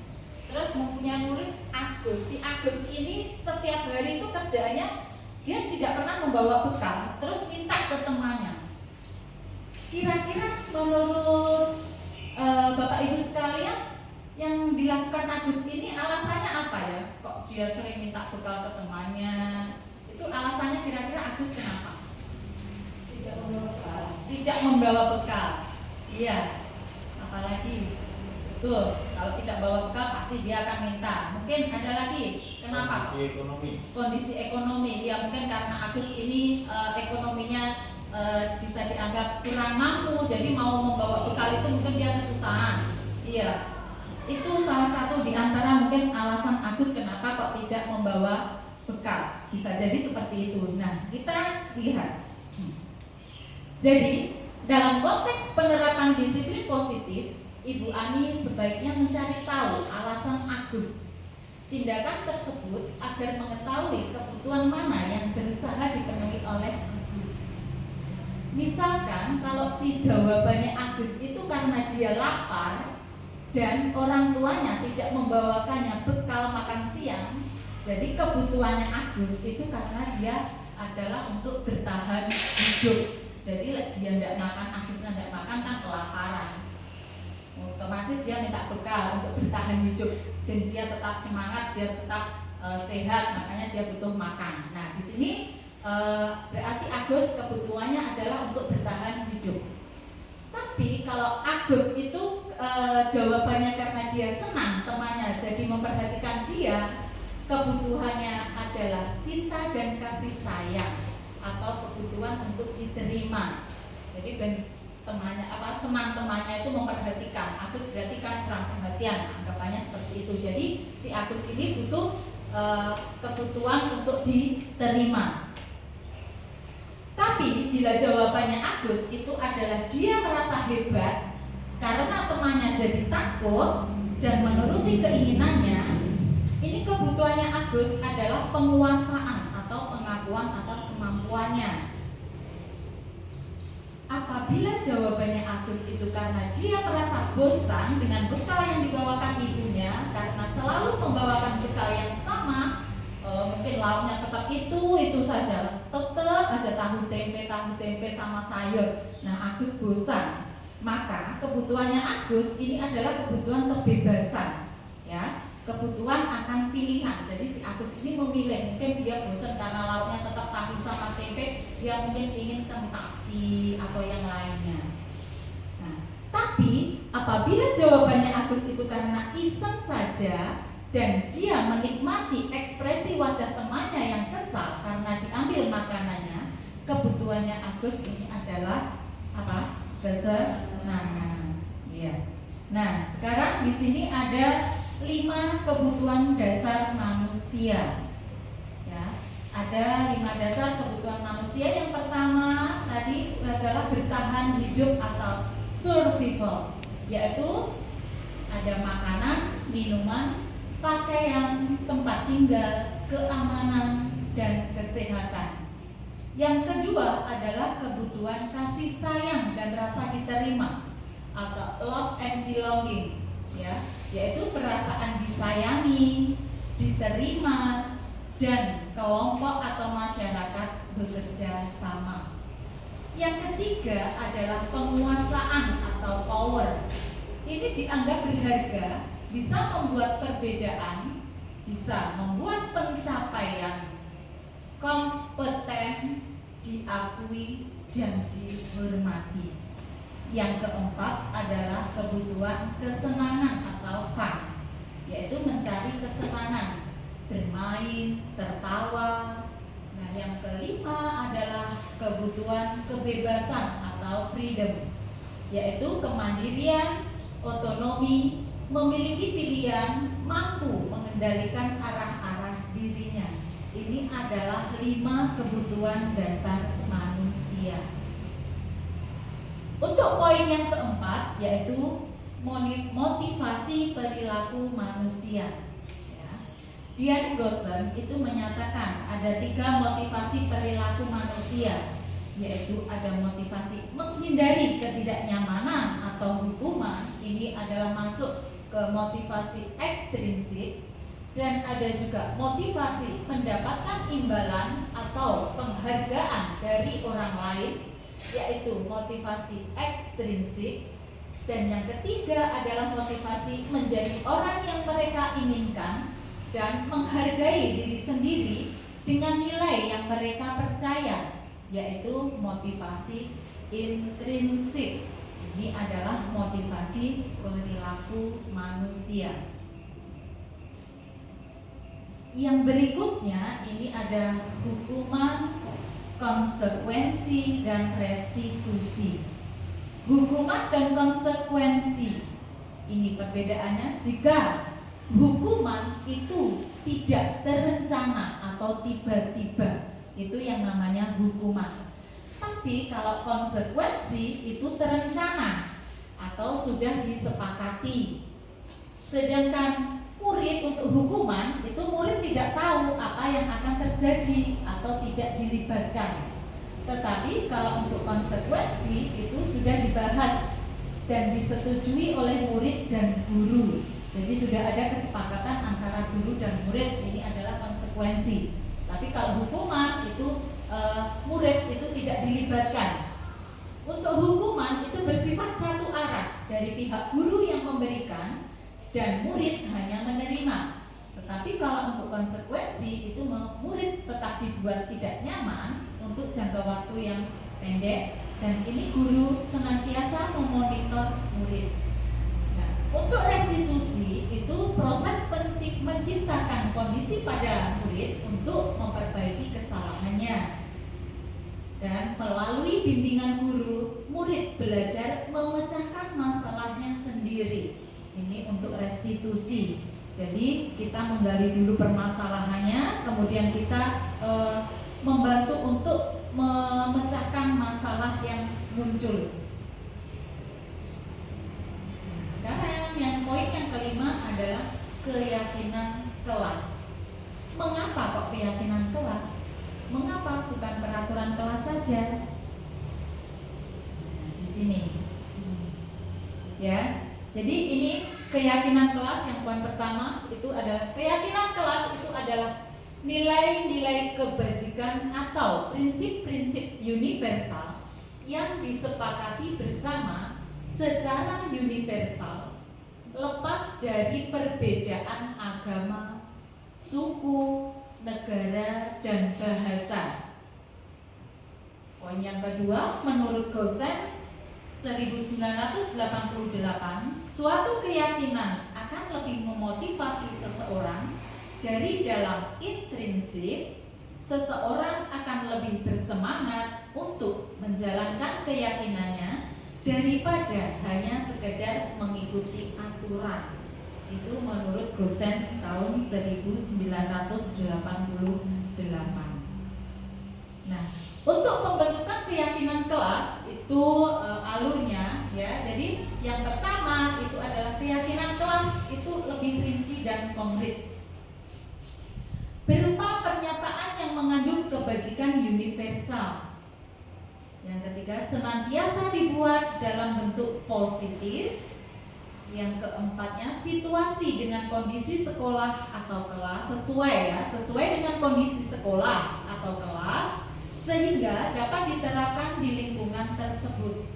terus mempunyai murid Agus. Si Agus ini setiap hari itu kerjaannya dia tidak pernah membawa bekal, terus minta ke temannya. Kira-kira menurut Bapak Ibu sekalian, yang dilakukan Agus ini alasannya apa ya? Kok dia sering minta bekal ke temannya? Itu alasannya kira-kira Agus kenapa? Tidak membawa bekal. Iya. Apalagi? Tuh, kalau tidak bawa bekal pasti dia akan minta. Mungkin ada lagi. Kenapa? Kondisi ekonomi. Ya mungkin karena Agus ini ekonominya bisa dianggap kurang mampu, jadi mau membawa bekal itu mungkin dia kesusahan. Iya. Itu salah satu di antara mungkin alasan Agus kenapa kok tidak membawa bekal. Bisa jadi seperti itu. Nah, kita lihat. Jadi, dalam konteks penerapan disiplin positif, Ibu Ani sebaiknya mencari tahu alasan Agus tindakan tersebut agar mengetahui kebutuhan mana yang berusaha dipenuhi oleh Agus. Misalkan kalau si jawabannya Agus itu karena dia lapar dan orang tuanya tidak membawakannya bekal makan siang, jadi kebutuhannya Agus itu karena dia adalah untuk bertahan hidup. Jadi dia tidak makan, Agusnya tidak makan kan kelaparan. Otomatis dia minta bekal untuk bertahan hidup dan dia tetap semangat, dia tetap sehat, makanya dia butuh makan. Nah, di sini berarti Agus kebutuhannya adalah untuk bertahan hidup. Tapi kalau Agus itu jawabannya karena dia senang temannya jadi memperhatikan dia, kebutuhannya adalah cinta dan kasih sayang atau kebutuhan untuk diterima. Jadi temannya senang temannya itu memperhatikan. Agus berarti kan kurang perhatian, anggapannya seperti itu. Jadi si Agus ini butuh kebutuhan untuk diterima. Tapi bila jawabannya Agus itu adalah dia merasa hebat karena temannya jadi takut dan menuruti keinginannya, ini kebutuhannya Agus adalah penguasaan atau pengakuan atas kemampuannya. Apabila jawabannya Agus itu karena dia merasa bosan dengan bekal yang dibawakan ibunya karena selalu membawakan bekal yang sama, mungkin lauknya tetap itu saja, tetap aja tahu tempe sama sayur. Nah, Agus bosan. Maka kebutuhannya Agus ini adalah kebutuhan kebebasan, ya. Kebutuhan akan pilihan. Jadi si Agus ini memilih, mungkin dia bosan karena lauknya tetap tahu sama tempe, dia mungkin ingin Kentucky atau yang lainnya. Nah, tapi apabila jawabannya Agus itu karena iseng saja dan dia menikmati ekspresi wajah temannya yang kesal karena diambil makanannya, kebutuhannya Agus ini adalah apa? Kesenangan. Iya. Nah, sekarang di sini ada 5 kebutuhan dasar manusia. Ya, ada 5 dasar kebutuhan manusia. Yang pertama tadi adalah bertahan hidup atau survival, yaitu ada makanan, minuman, pakaian, tempat tinggal, keamanan, dan kesehatan. Yang kedua adalah kebutuhan kasih sayang dan rasa diterima atau love and belonging, ya, yaitu perasaan disayangi, diterima, dan kelompok atau masyarakat bekerja sama. Yang ketiga adalah penguasaan atau power. Ini dianggap berharga, bisa membuat perbedaan, bisa membuat pencapaian kompeten, diakui, dan dihormati. Yang keempat adalah kebutuhan kesenangan atau fun, yaitu mencari kesenangan, bermain, tertawa. Nah, yang kelima adalah kebutuhan kebebasan atau freedom, yaitu kemandirian, otonomi, memiliki pilihan, mampu mengendalikan arah-arah dirinya. Ini adalah 5 kebutuhan dasar manusia. Untuk poin yang keempat, yaitu motivasi perilaku manusia. Ya. Dian Gosling itu menyatakan ada 3 motivasi perilaku manusia, yaitu ada motivasi menghindari ketidaknyamanan atau hukuman. Ini adalah masuk ke motivasi ekstrinsik, dan ada juga motivasi mendapatkan imbalan atau penghargaan dari orang lain, yaitu motivasi ekstrinsik. Dan yang ketiga adalah motivasi menjadi orang yang mereka inginkan dan menghargai diri sendiri dengan nilai yang mereka percaya, yaitu motivasi intrinsik. Ini adalah motivasi perilaku manusia. Yang berikutnya ini ada hukuman, konsekuensi, dan restitusi. Hukuman dan konsekuensi ini perbedaannya. Jika hukuman itu tidak terencana atau tiba-tiba, itu yang namanya hukuman. Tapi kalau konsekuensi itu terencana atau sudah disepakati. Sedangkan murid untuk hukuman itu murid tidak tahu apa yang akan terjadi atau tidak dilibatkan. Tetapi kalau untuk konsekuensi itu sudah dibahas dan disetujui oleh murid dan guru. Jadi sudah ada kesepakatan antara guru dan murid, ini adalah konsekuensi. Tapi kalau hukuman itu murid itu tidak dilibatkan. Untuk hukuman itu bersifat satu arah dari pihak guru yang memberikan dan murid hanya menerima. Tetapi kalau untuk konsekuensi itu murid tetap dibuat tidak nyaman untuk jangka waktu yang pendek, dan ini guru senantiasa memonitor murid. Nah, untuk restitusi itu proses menciptakan kondisi pada murid untuk memperbaiki kesalahannya. Dan melalui bimbingan guru, murid belajar memecahkan masalahnya sendiri. Ini untuk restitusi. Jadi kita menggali dulu permasalahannya, kemudian kita membantu untuk memecahkan masalah yang muncul. Nah, sekarang yang poin yang kelima adalah keyakinan kelas. Mengapa kok keyakinan kelas? Mengapa bukan peraturan kelas saja? Nah, di sini. Ya. Jadi ini keyakinan kelas yang poin pertama itu adalah keyakinan kelas itu adalah nilai-nilai kebajikan atau prinsip-prinsip universal yang disepakati bersama secara universal lepas dari perbedaan agama, suku, negara, dan bahasa. Poin yang kedua, menurut Gosen 1988, suatu keyakinan akan lebih memotivasi seseorang dari dalam intrinsik. Seseorang akan lebih bersemangat untuk menjalankan keyakinannya daripada hanya sekedar mengikuti aturan. Itu menurut Gosen tahun 1988. Nah, untuk pembentukan keyakinan kelas itu alurnya ya. Jadi yang pertama itu adalah keyakinan kelas itu lebih rinci dan konkret, berupa pernyataan yang mengandung kebajikan universal. Yang ketiga, senantiasa dibuat dalam bentuk positif. Yang keempatnya, situasi dengan kondisi sekolah atau kelas sesuai dengan kondisi sekolah atau kelas, sehingga dapat diterapkan di lingkungan tersebut.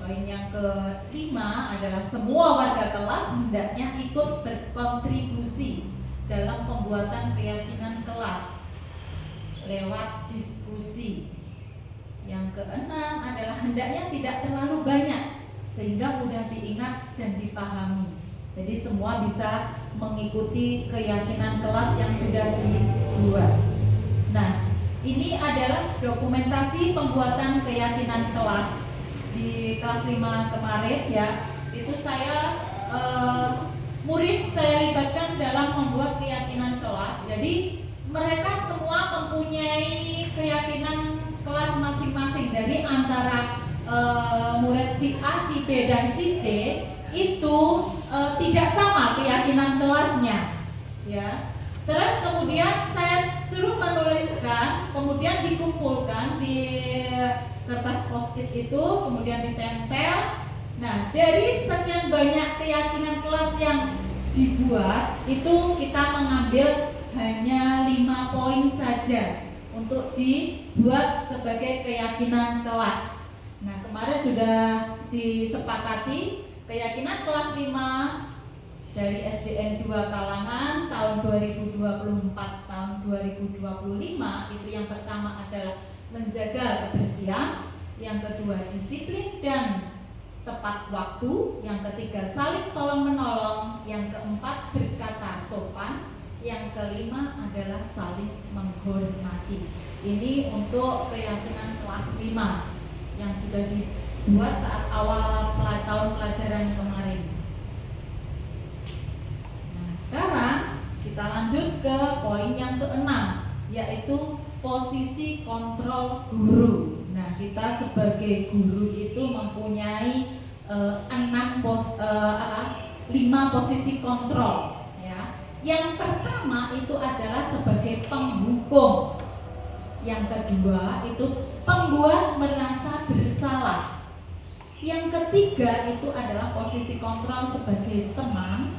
Poin yang kelima adalah semua warga kelas hendaknya ikut berkontribusi dalam pembuatan keyakinan kelas lewat diskusi. Yang keenam adalah hendaknya tidak terlalu banyak sehingga mudah diingat dan dipahami. Jadi semua bisa mengikuti keyakinan kelas yang sudah dibuat. Nah, ini adalah dokumentasi pembuatan keyakinan kelas di kelas 5 kemarin ya. Itu saya murid saya libatkan dalam membuat keyakinan kelas. Jadi mereka semua mempunyai keyakinan kelas masing-masing. Dari antara murid si A, si B, dan si C itu tidak sama keyakinan kelasnya, ya. Terus kemudian saya suruh menuliskan, kemudian dikumpulkan di kertas post-it itu, kemudian ditempel. Nah, dari sekian banyak keyakinan kelas yang dibuat, itu kita mengambil hanya 5 poin saja untuk dibuat sebagai keyakinan kelas. Nah, kemarin sudah disepakati keyakinan kelas 5 dari SDN 2 Kalangan tahun 2024 tahun 2025. Itu yang pertama adalah menjaga kebersihan, yang kedua disiplin dan tepat waktu, yang ketiga saling tolong menolong, yang keempat berkata sopan, yang kelima adalah saling menghormati. Ini untuk keyakinan kelas 5 yang sudah dibuat saat awal tahun pelajaran kemarin. Nah, sekarang kita lanjut ke poin yang keenam, yaitu posisi kontrol guru. Nah, kita sebagai guru itu mempunyai 5 posisi kontrol, ya. Yang pertama itu adalah sebagai penghukum. Yang kedua itu pembuat merasa bersalah. Yang ketiga itu adalah posisi kontrol sebagai teman.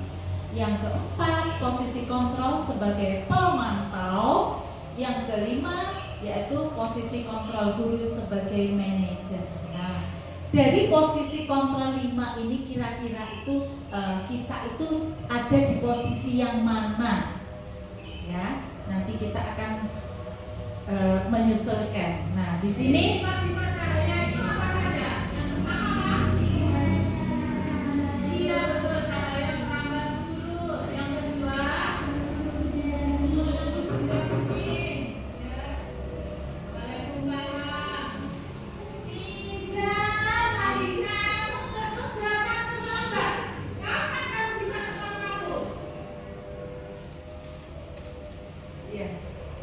Yang keempat posisi kontrol sebagai pemantau. Yang kelima yaitu posisi kontrol guru sebagai manajer. Nah, dari posisi kontrol 5 ini kira-kira itu kita itu ada di posisi yang mana? Ya, nanti kita akan menyusulkan. Nah, di sini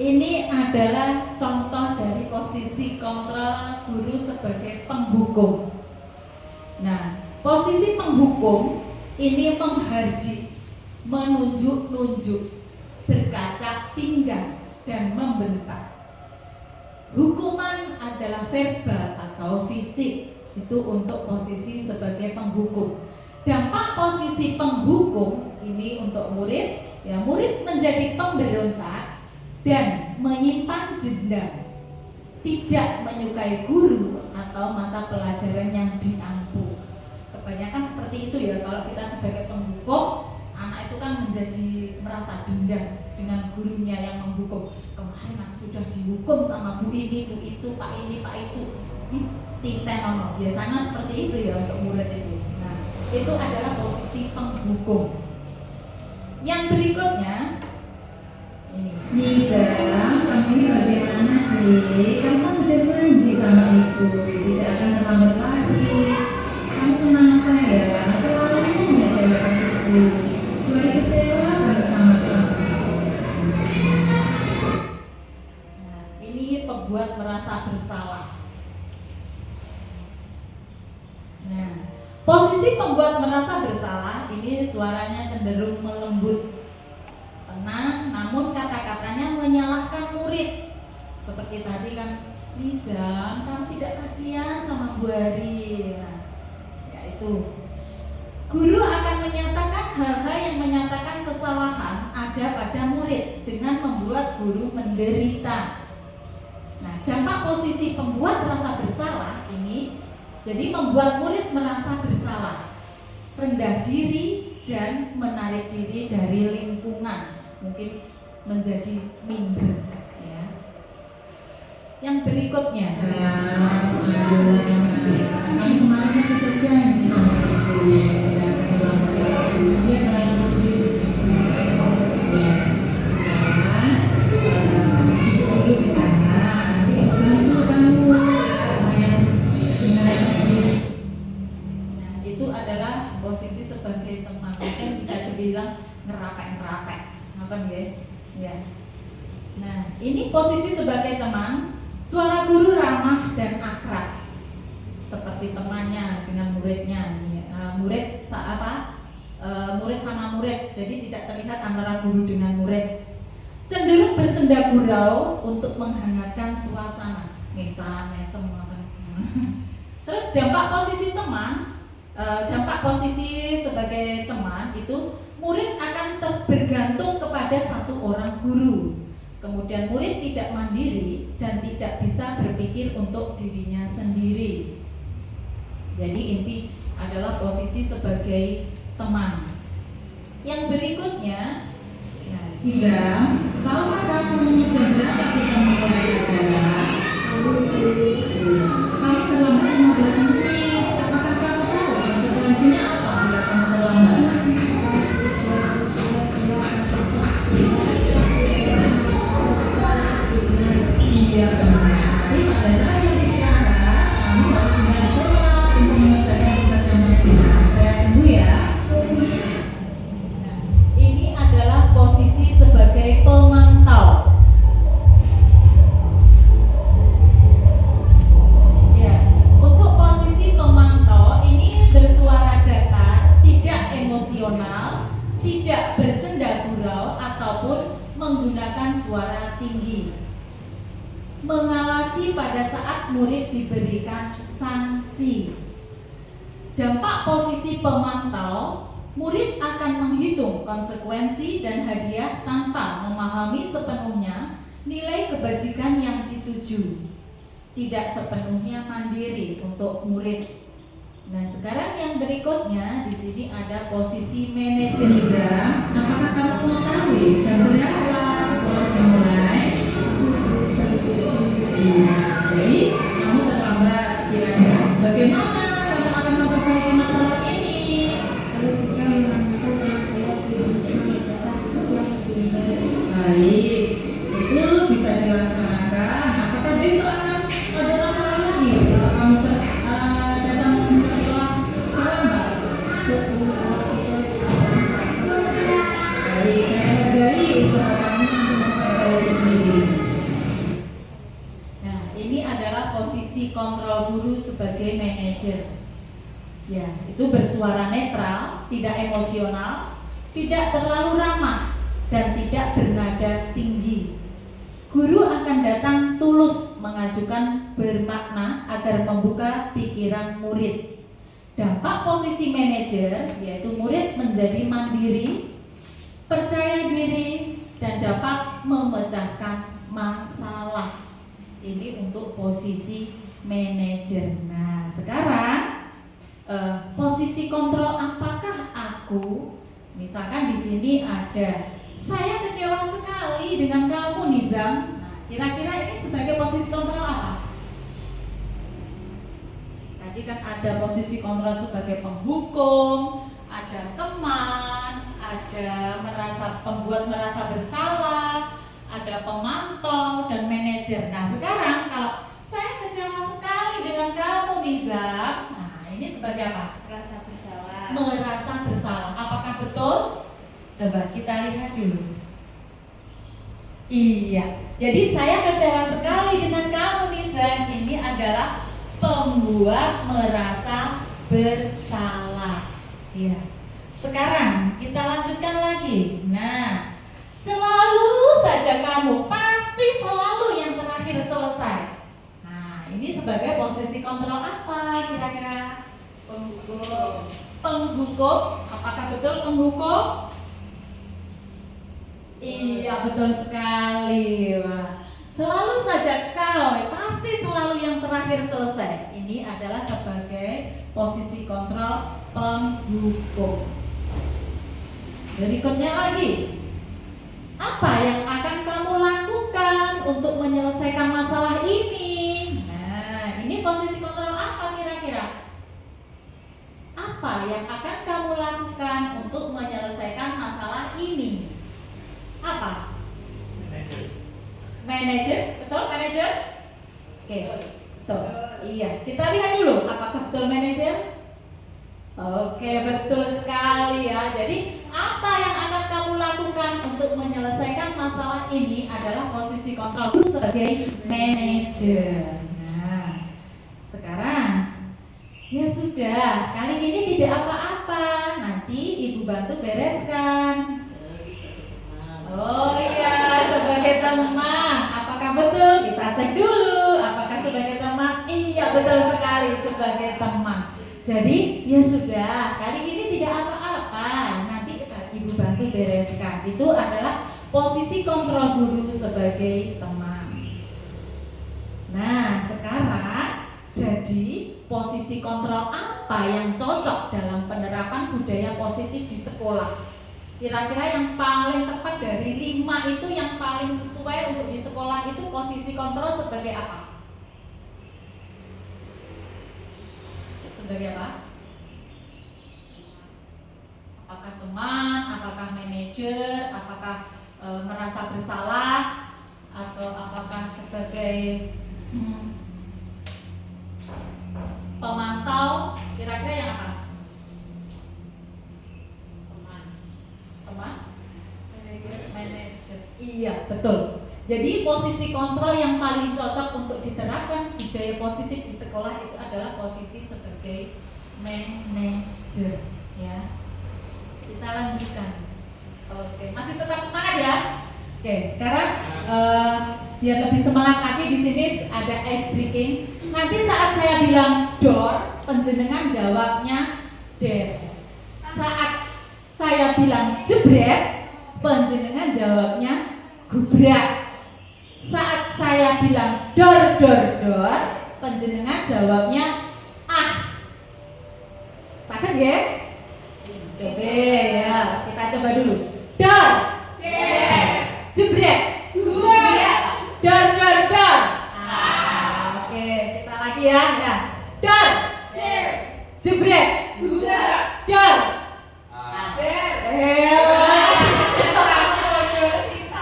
ini adalah contoh dari posisi kontrol guru sebagai penghukum. Nah, posisi penghukum ini menghardik, menunjuk-nunjuk, berkaca pinggang, dan membentak. Hukuman adalah verbal atau fisik, itu untuk posisi sebagai penghukum. Dampak posisi penghukum ini untuk murid, ya murid menjadi pemberontak dan menyimpan dendam, tidak menyukai guru atau mata pelajaran yang diampu. Kebanyakan seperti itu ya, kalau kita sebagai penghukum, anak itu kan menjadi merasa dendam dengan gurunya yang menghukum. Kemarin aku sudah dihukum sama bu ini, bu itu, pak ini, pak itu. Titenono, biasanya seperti itu ya untuk murid itu. Nah, itu adalah posisi penghukum. Yang berikutnya ini. Nisa, kamu ini bagaimana sih? Kamu kan sudah janji sama ibu, tidak akan terlambat lagi. Kamu kenapa ya? Selalu mengecewakan ibu. Suara kecewa banget sama kamu. Nah, ini pembuat merasa bersalah. Nah, posisi pembuat merasa bersalah ini suaranya cenderung melembut, tenang, namun kata-katanya menyalahkan murid. Seperti tadi kan, Nizam, kamu tidak kasihan sama Bu Ari. Nah, yaitu guru akan menyatakan hal-hal yang menyatakan kesalahan ada pada murid dengan membuat guru menderita. Nah, dampak posisi pembuat rasa bersalah ini jadi membuat murid merasa bersalah, rendah diri, dan menarik diri dari lingkungan, mungkin menjadi minder. Ya. Yang berikutnya, itu adalah posisi sebagai teman, mungkin bisa dibilang ngerapek-ngerapek, apa ya? Nah, ini posisi sebagai teman, suara guru ramah dan akrab, seperti temannya dengan muridnya, murid sama murid, jadi tidak terlihat antara guru dengan murid. Cenderung bersenda gurau untuk menghangatkan suasana, mesem apa. Terus dampak posisi teman. Dampak posisi sebagai teman itu murid akan bergantung kepada satu orang guru. Kemudian murid tidak mandiri dan tidak bisa berpikir untuk dirinya sendiri. Jadi inti adalah posisi sebagai teman. Yang berikutnya, tahukah kamu jam berapa kita mulai acara? Kamu terlambat 15 menit. Apakah kamu tahu konsekuensinya apa bila kamu terlambat? Iya benar. Tapi pada saat jam istirahat, kamu harus kembali ke kelas untuk mengerjakan tugas yang berikutnya. Saya tunggu ya. Nah, ini adalah posisi sebagai pemantau. Ya, untuk posisi pemantau ini bersuara datar, tidak emosional, tidak bersenda gurau ataupun menggunakan suara tinggi. Mengawasi pada saat murid diberikan sanksi. Dampak posisi pemantau, murid akan menghitung konsekuensi dan hadiah tanpa memahami sepenuhnya nilai kebajikan yang dituju. Tidak sepenuhnya mandiri untuk murid. Nah, sekarang yang berikutnya di sini ada posisi manajer. Apakah kamu mengetahui jam berapa sekolah dimulai? Jadi kamu terlambat kira-kira. Bagaimana kamu akan memperbaiki masalah ini? Baik, itu bisa dilaksanakan. Apakah besok akan ada masalah lagi kalau kamu datang ke sekolah terlambat? Baik, saya menghargai usaha kamu untuk memperbaiki diri. Nah, ini adalah posisi kontrol guru sebagai manajer. Ya, itu bersuara netral, tidak emosional, tidak terlalu ramah, dan tidak bernada tinggi. Guru akan datang tulus mengajukan bermakna agar membuka pikiran murid. Dampak posisi manajer yaitu murid menjadi mandiri, percaya diri, dan dapat memecahkan masalah. Ini untuk posisi manajer. Nah, sekarang posisi kontrol apakah aku? Misalkan di sini ada saya kecewa sekali dengan kamu, Nizam. Nah, kira-kira ini sebagai posisi kontrol apa? Tadi kan ada posisi kontrol sebagai penghukum, ada teman, ada pembuat merasa bersalah, ada pemantau dan manajer. Nah, sekarang kalau saya kecewa sekali dengan kamu, Nizam. Nah, ini sebagai apa? Merasa bersalah. Merasa bersalah. Apakah betul? Coba kita lihat dulu. Iya. Jadi saya kecewa sekali dengan kamu, Nizam. Ini adalah pembuat merasa bersalah. Iya. Sekarang kita lanjutkan lagi. Nah, selalu saja kamu, pasti selalu yang terakhir selesai. Nah, ini sebagai posisi kontrol apa kira-kira? Penghukum. Penghukum. Apakah betul penghukum? Iya, betul sekali. Wah, Selalu saja kau pasti selalu yang terakhir selesai. Ini adalah sebagai posisi kontrol penghubung. Berikutnya lagi, apa yang akan kamu lakukan untuk menyelesaikan masalah ini? Nah, ini posisi kontrol apa kira-kira? Apa yang akan kamu lakukan untuk menyelesaikan masalah ini? Apa? Manajer, betul manajer? Oke, betul. Iya, kita lihat dulu apakah betul manajer? Oke, betul sekali ya. Jadi apa yang akan kamu lakukan untuk menyelesaikan masalah ini adalah posisi kontrol sebagai manajer. Nah, sekarang ya sudah, kali ini tidak apa-apa. Nanti ibu bantu bereskan. Oh iya, sebagai teman, apakah betul? Kita cek dulu, apakah sebagai teman? Iya, betul sekali, sebagai teman. Jadi, ya sudah, kali ini tidak apa-apa. Nanti ibu bantu bereskan. Itu adalah posisi kontrol guru sebagai teman. Nah, sekarang jadi posisi kontrol apa yang cocok dalam penerapan budaya positif di sekolah? Kira-kira yang paling tepat dari 5 itu yang paling sesuai untuk di sekolah itu posisi kontrol sebagai apa? Sebagai apa? Apakah teman, apakah manajer, apakah merasa bersalah, atau apakah sebagai pemantau? Kira-kira yang apa? Teman? Manajer. Iya, betul. Jadi posisi kontrol yang paling cocok untuk diterapkan budaya positif di sekolah itu adalah posisi sebagai manajer, ya. Kita lanjutkan. Oke, masih tetap semangat ya. Oke, sekarang biar lebih semangat lagi di sini ada ice breaking. Nanti saat saya bilang door, penjenengan jawabnya der. Saat saya bilang jebret, penjenengan jawabnya gubrak. Saat saya bilang dor, penjenengan jawabnya ah. Sakit ya? Coba ya, kita coba dulu. Dor, jebret, dor. Oke, kita lagi ya. Dor, jebret, dor.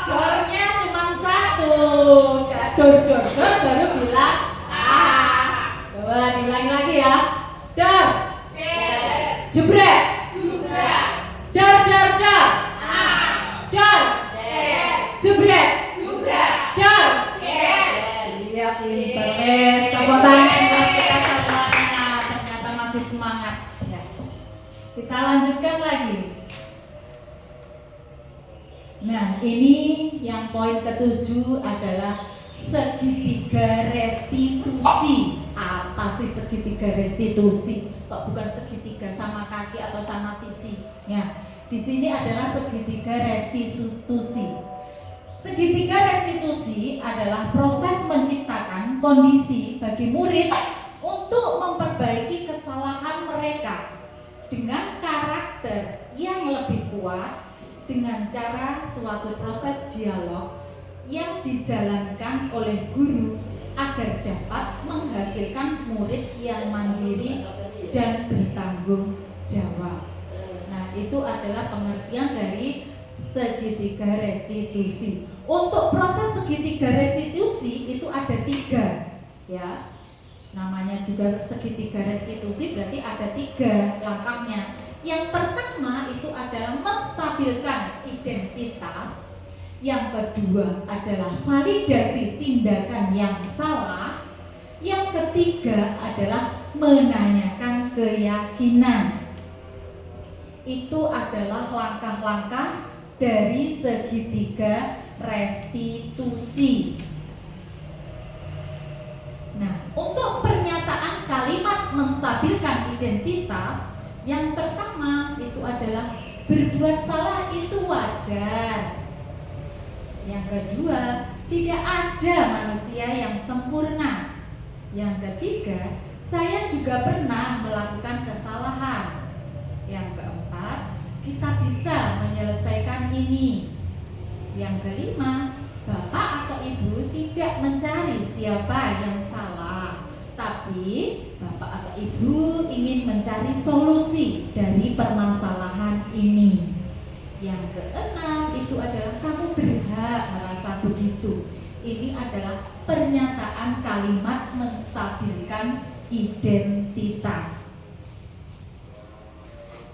Dornya cuma satu, dor baru bilang ah. Coba diulangi lagi ya. Dor, jebret, dor, dor, jebret, dor. Iya, pintar. Tepuk tangan buat kita semuanya. Ternyata masih semangat. Ya. Kita lanjutkan lagi. Nah, ini yang poin ke-7 adalah segitiga restitusi. Apa sih segitiga restitusi? Kok bukan segitiga sama kaki atau sama sisi? Ya, di sini adalah segitiga restitusi. Segitiga restitusi adalah proses menciptakan kondisi bagi murid untuk memperbaiki kesalahan mereka dengan karakter yang lebih kuat dengan cara suatu proses dialog yang dijalankan oleh guru agar dapat menghasilkan murid yang mandiri dan bertanggung jawab. Nah, itu adalah pengertian dari segitiga restitusi. Untuk proses segitiga restitusi itu ada 3, ya. Namanya juga segitiga restitusi berarti ada 3 langkahnya. Yang pertama itu adalah menstabilkan identitas. Yang kedua adalah validasi tindakan yang salah. Yang ketiga adalah menanyakan keyakinan. Itu adalah langkah-langkah dari segitiga restitusi. Nah, untuk pernyataan kalimat menstabilkan identitas, yang pertama itu adalah berbuat salah itu wajar. Yang kedua, tidak ada manusia yang sempurna. Yang ketiga, saya juga pernah melakukan kesalahan. Yang keempat, kita bisa menyelesaikan ini. Yang kelima, Bapak atau Ibu tidak mencari siapa yang salah, tapi Bapak atau Ibu ingin mencari solusi dari permasalahan ini. Yang keenam, itu adalah kamu berhak merasa begitu. Ini adalah pernyataan kalimat menstabilkan identitas.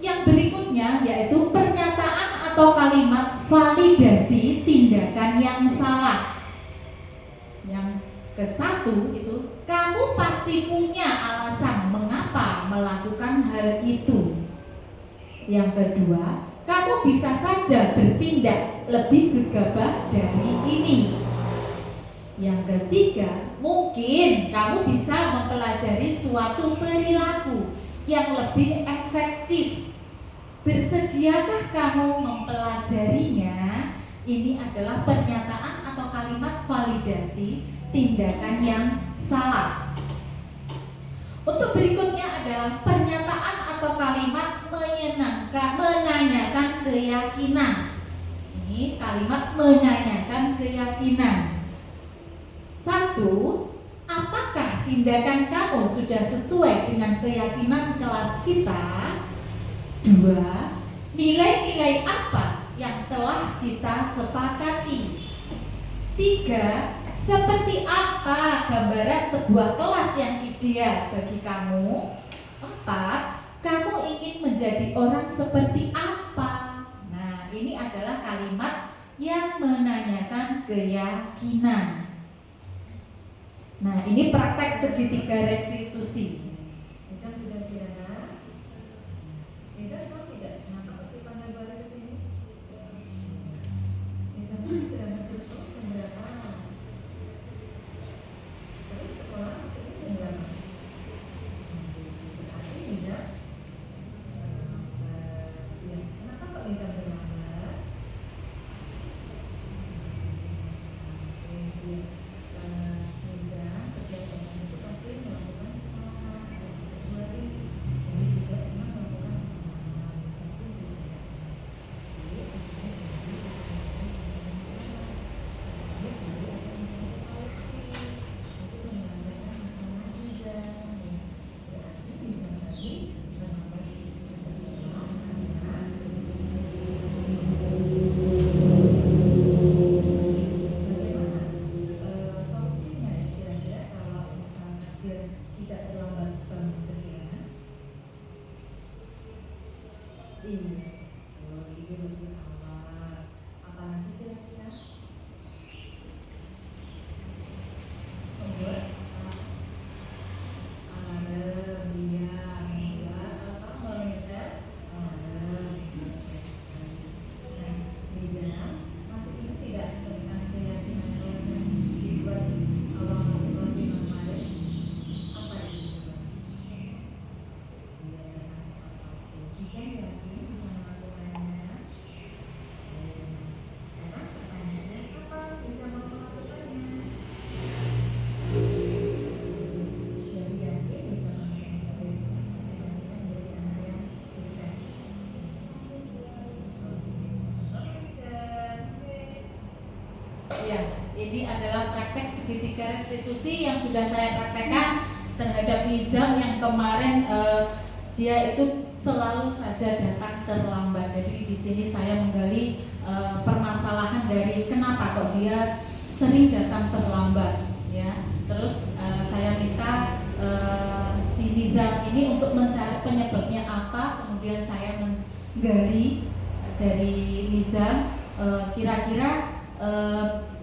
Yang berikutnya yaitu pernyataan atau kalimat validasi tindakan yang salah. Yang ke-1 itu, kamu pasti punya alasan mengapa melakukan hal itu. Yang kedua, kamu bisa saja bertindak lebih gegabah dari ini. Yang ketiga, mungkin kamu bisa mempelajari suatu perilaku yang lebih efektif. Bersediakah kamu mempelajarinya? Ini adalah pernyataan atau kalimat validasi tindakan yang salah. Untuk berikutnya adalah pernyataan atau kalimat menanyakan keyakinan. Ini kalimat menanyakan keyakinan. 1. Apakah tindakan kamu sudah sesuai dengan keyakinan kelas kita? 2. Nilai-nilai apa yang telah kita sepakati? 3. Seperti apa gambaran sebuah kelas yang ideal bagi kamu? 4. Kamu ingin menjadi orang seperti apa? Nah, ini adalah kalimat yang menanyakan keyakinan. Nah, ini praktek segitiga restitusi. Ini adalah praktek segitiga restitusi yang sudah saya praktekkan terhadap Nizam yang kemarin dia itu selalu saja datang terlambat. Jadi di sini saya menggali permasalahan dari kenapa kok dia sering datang terlambat, ya. Terus saya minta si Nizam ini untuk mencari penyebabnya apa. Kemudian saya menggali dari Nizam kira-kira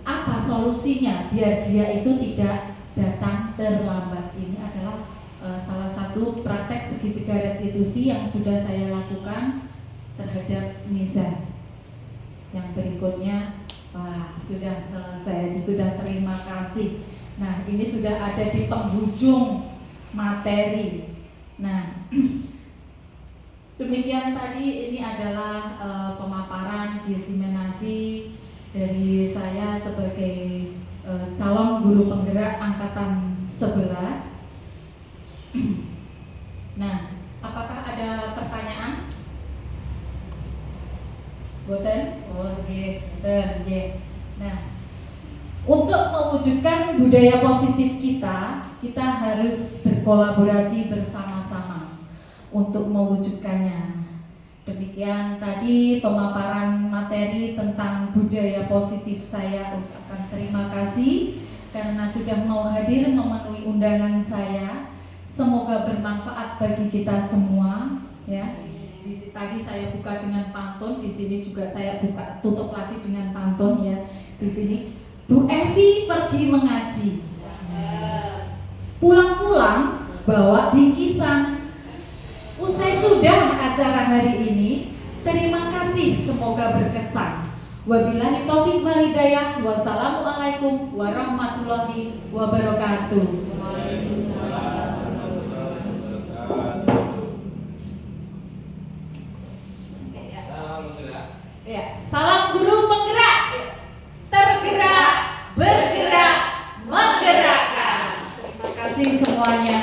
apa solusinya biar dia itu tidak datang terlambat. Ini adalah salah satu praktek segitiga restitusi yang sudah saya lakukan terhadap Nizam. Yang berikutnya, wah, sudah selesai, sudah terima kasih. Nah, ini sudah ada di penghujung materi. Nah, demikian tadi ini adalah pemaparan diseminasi dari saya sebagai calon guru penggerak angkatan 11. Nah, apakah ada pertanyaan? Boten? Oh, nggih. Nah, untuk mewujudkan budaya positif kita harus berkolaborasi bersama-sama untuk mewujudkannya. Demikian tadi pemaparan materi tentang budaya positif. Saya ucapkan terima kasih karena sudah mau hadir memenuhi undangan saya. Semoga bermanfaat bagi kita semua, ya. Tadi saya buka dengan pantun, di sini juga saya buka tutup lagi dengan pantun, ya. Di sini Bu Evi pergi mengaji, pulang-pulang bawa bingkisan. Usai sudah acara hari ini, terima kasih, semoga berkesan. Wabillahi taufiq wal hidayah. Wassalamualaikum warahmatullahi wabarakatuh. Ya, salam guru penggerak. Tergerak, bergerak, menggerakkan. Terima kasih semuanya.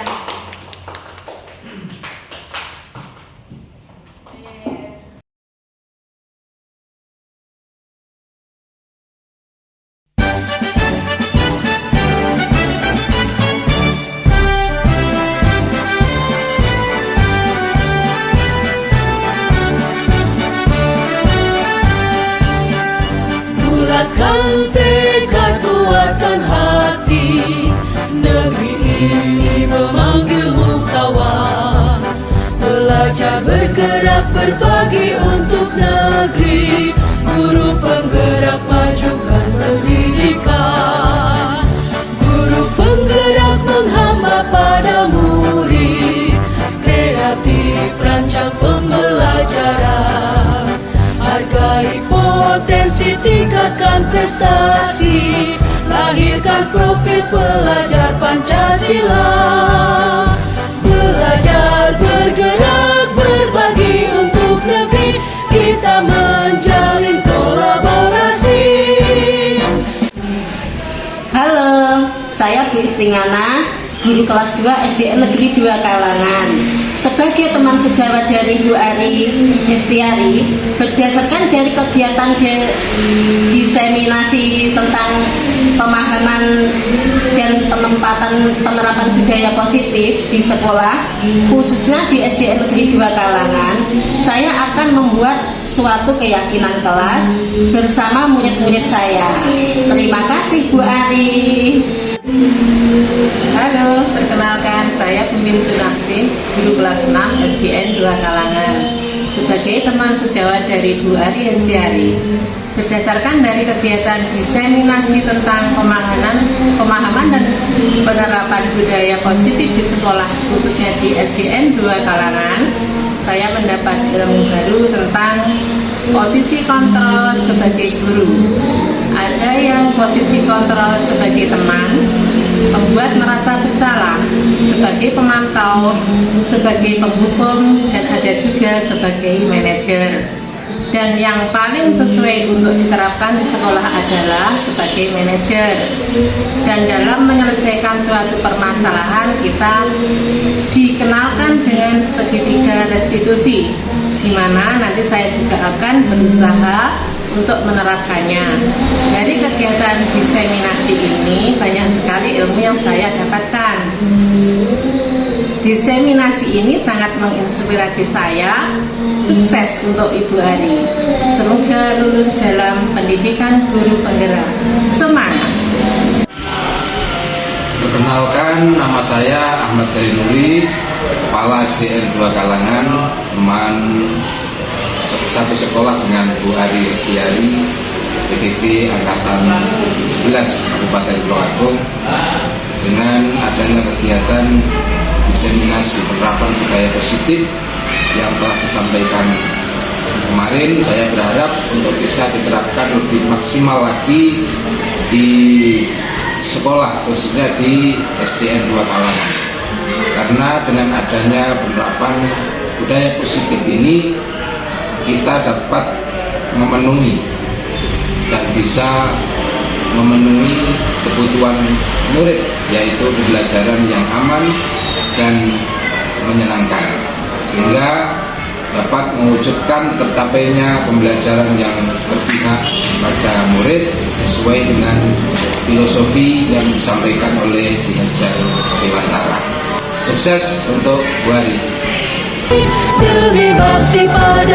Bulatkan tekad, kuatkan hati. Negeri ini memanggilmu kawan. Belajar, bergerak, berbagi untuk negeri. Guru penggerak, majukan pendidikan. Guru penggerak menghamba pada murid. Kreatif, rancang pembelajaran. Hargai potensi, tingkatkan prestasi. Lahirkan profil pelajar Pancasila. Belajar, bergerak, berbagi untuk negeri. Kita menjalin kolaborasi. Halo, saya Bu Istingana, guru kelas 2 SDN Negeri 2 Kalangan. Sebagai teman sejawat dari Bu Ari Hestiari, berdasarkan dari kegiatan diseminasi tentang pemahaman dan penerapan budaya positif di sekolah, khususnya di SDN Negeri 2 Kalangan, saya akan membuat suatu keyakinan kelas bersama murid-murid saya. Terima kasih Bu Ari. Halo, perkenalkan saya Pemimpin Sunarsi, guru kelas 6 SDN 2 Kalangan. Sebagai teman sejawat dari Bu Ari Hestiari, berdasarkan dari kegiatan diseminasi tentang pemahaman dan penerapan budaya positif di sekolah, khususnya di SDN 2 Kalangan, saya mendapat ilmu baru tentang posisi kontrol sebagai guru. Ada yang posisi kontrol sebagai teman, membuat merasa bersalah, sebagai pemantau, sebagai penghukum, dan ada juga sebagai manajer. Dan yang paling sesuai untuk diterapkan di sekolah adalah sebagai manajer. Dan dalam menyelesaikan suatu permasalahan, kita dikenalkan dengan segitiga restitusi, di mana nanti saya juga akan berusaha untuk menerapkannya. Dari kegiatan diseminasi ini banyak sekali ilmu yang saya dapatkan. Diseminasi ini sangat menginspirasi saya. Sukses untuk Ibu Ari. Semoga lulus dalam pendidikan guru penggerak. Semangat. Perkenalkan, nama saya Ahmad Zainuri, Kepala SDN 2 Kalangan, teman satu sekolah dengan Bu Ari Hestiari, CGP Angkatan 11 Kabupaten Tulungagung. Dengan adanya kegiatan diseminasi penerapan budaya positif yang telah disampaikan kemarin, saya berharap untuk bisa diterapkan lebih maksimal lagi di sekolah, khususnya di SDN 2 Kalangan. Karena dengan adanya penerapan budaya positif ini, kita dapat memenuhi dan bisa memenuhi kebutuhan murid, yaitu pembelajaran yang aman dan menyenangkan, sehingga dapat mewujudkan tercapainya pembelajaran yang berpihak pada murid sesuai dengan filosofi yang disampaikan oleh Ki Hajar Dewantara. Sukses untuk Bu Ari. Demi bakti pada